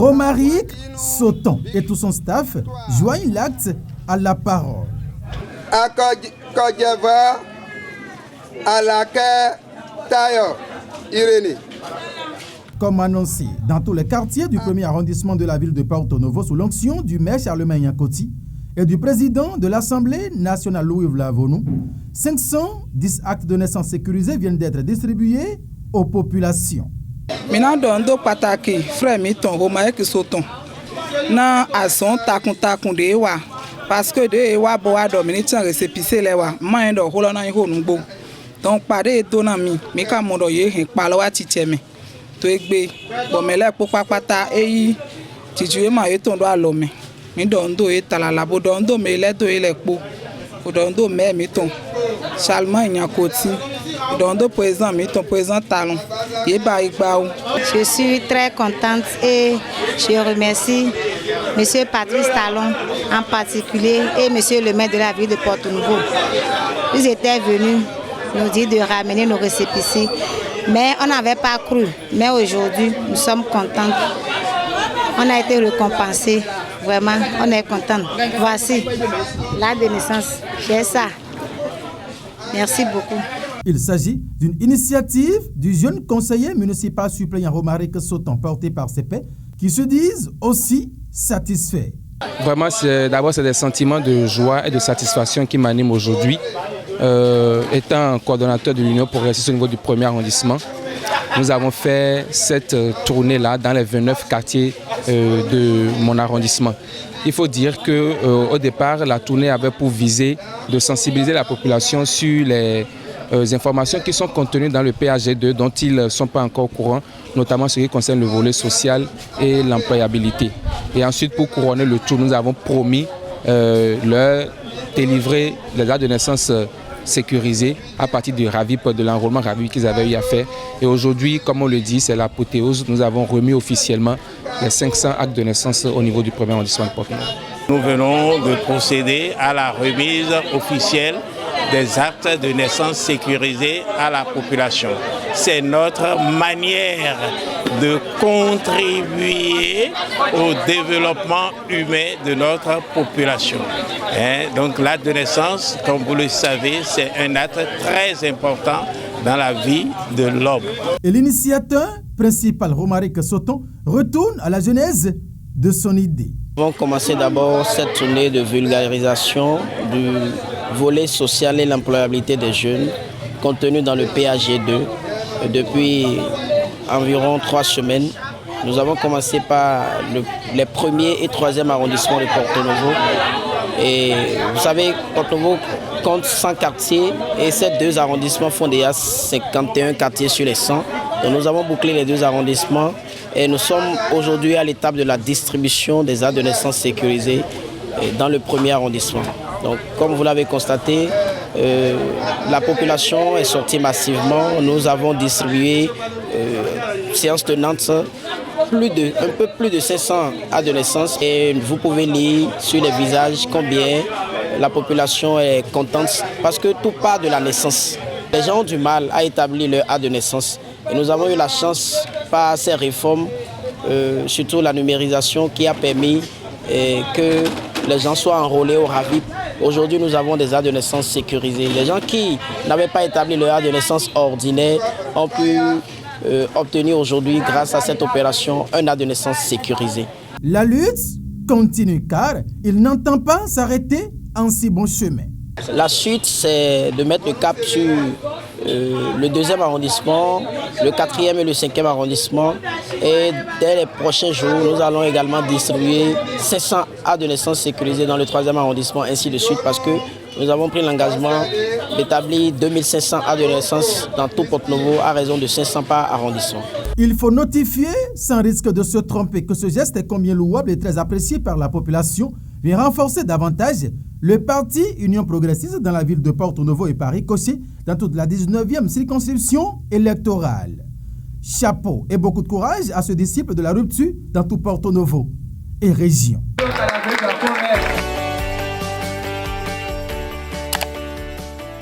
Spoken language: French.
Romaric Sauton et tout son staff joignent l'acte à la parole. À Côte d'Ivoire, à laquelle Tayo Irénée. Comme annoncé dans tous les quartiers du premier arrondissement de la ville de Porto Novo sous l'onction du maire Charlemagne Yankoti et du président de l'Assemblée nationale Louis Vlavonou, 510 actes de naissance sécurisés viennent d'être distribués aux populations. Mina dondo pataki frère miton Romaric Sauton na ason takun de wa parce que de wa bo wa do minute récépissé le wa man do holo na ho nugbo donc pare to na mi ka mo do ye hin pa lo wa tite mi to egbe bo mele popa pata eyi tijue ma ye ton do alo mi dondo e talala bo dondo me le to ile po bo dondo me mi ton Charlemagne Yankoti dondo président mi ton président talon ye ba igba o. Je suis très contente et je remercie Monsieur Patrice Talon en particulier et Monsieur le maire de la ville de Porto Novo. Ils étaient venus nous dire de ramener nos récépissés, mais on n'avait pas cru. Mais aujourd'hui, nous sommes contents. On a été récompensés. Vraiment, on est contents. Voici l'acte de naissance. J'ai ça. Merci beaucoup. Il s'agit d'une initiative du jeune conseiller municipal suppléant Romaric Sauton porté par CP qui se disent aussi satisfaits. Vraiment, d'abord, c'est des sentiments de joie et de satisfaction qui m'animent aujourd'hui. Étant coordonnateur de l'Union progressiste au niveau du premier arrondissement, nous avons fait cette tournée-là dans les 29 quartiers de mon arrondissement. Il faut dire qu'au départ, la tournée avait pour viser de sensibiliser la population sur les informations qui sont contenues dans le PAG2 dont ils ne sont pas encore au courant, notamment ce qui concerne le volet social et l'employabilité. Et ensuite, pour couronner le tout, nous avons promis leur délivrer les dates de naissance sécurisées à partir du RAVIP, de l'enrôlement RAVIP qu'ils avaient eu à faire. Et aujourd'hui, comme on le dit, c'est l'apothéose. Nous avons remis officiellement les 500 actes de naissance au niveau du premier arrondissement de Porto Novo. Nous venons de procéder à la remise officielle des actes de naissance sécurisés à la population. C'est notre manière de contribuer au développement humain de notre population. Donc l'acte de naissance, comme vous le savez, c'est un acte très important dans la vie de l'homme. Et l'initiateur principal, Romaric Sauton, retourne à la genèse de son idée. Nous avons commencé d'abord cette tournée de vulgarisation du volet social et l'employabilité des jeunes contenu dans le PAG2. Depuis environ 3 semaines, nous avons commencé par les premiers et 3e arrondissements de Porto Novo. Et vous savez, Porto Novo compte 100 quartiers et ces 2 arrondissements font déjà 51 quartiers sur les 100. Donc nous avons bouclé les 2 arrondissements et nous sommes aujourd'hui à l'étape de la distribution des actes de naissance sécurisés dans le premier arrondissement. Donc comme vous l'avez constaté, la population est sortie massivement. Nous avons distribué, séance tenante, un peu plus de 500 actes de naissance et vous pouvez lire sur les visages combien la population est contente parce que tout part de la naissance. Les gens ont du mal à établir leur acte de naissance et nous avons eu la chance par ces réformes, surtout la numérisation qui a permis que les gens soient enrôlés au RAVIP. Aujourd'hui, nous avons des actes de naissance sécurisés. Les gens qui n'avaient pas établi leur acte de naissance ordinaire ont pu obtenir aujourd'hui, grâce à cette opération, un acte de naissance sécurisé. La lutte continue car il n'entend pas s'arrêter en si bon chemin. La suite, c'est de mettre le cap sur le 2e arrondissement, le 4e et le 5e arrondissement. Et dès les prochains jours, nous allons également distribuer 500 actes de naissance sécurisés dans le 3e arrondissement, ainsi de suite, parce que nous avons pris l'engagement d'établir 2500 actes de naissance dans tout Porto Novo à raison de 500 par arrondissement. Il faut notifier, sans risque de se tromper, que ce geste est combien louable et très apprécié par la population, vient renforcer davantage le parti Union progressiste dans la ville de Porto Novo et Paris, coché dans toute la 19e circonscription électorale. Chapeau et beaucoup de courage à ce disciple de la rupture dans tout Porto Novo et région.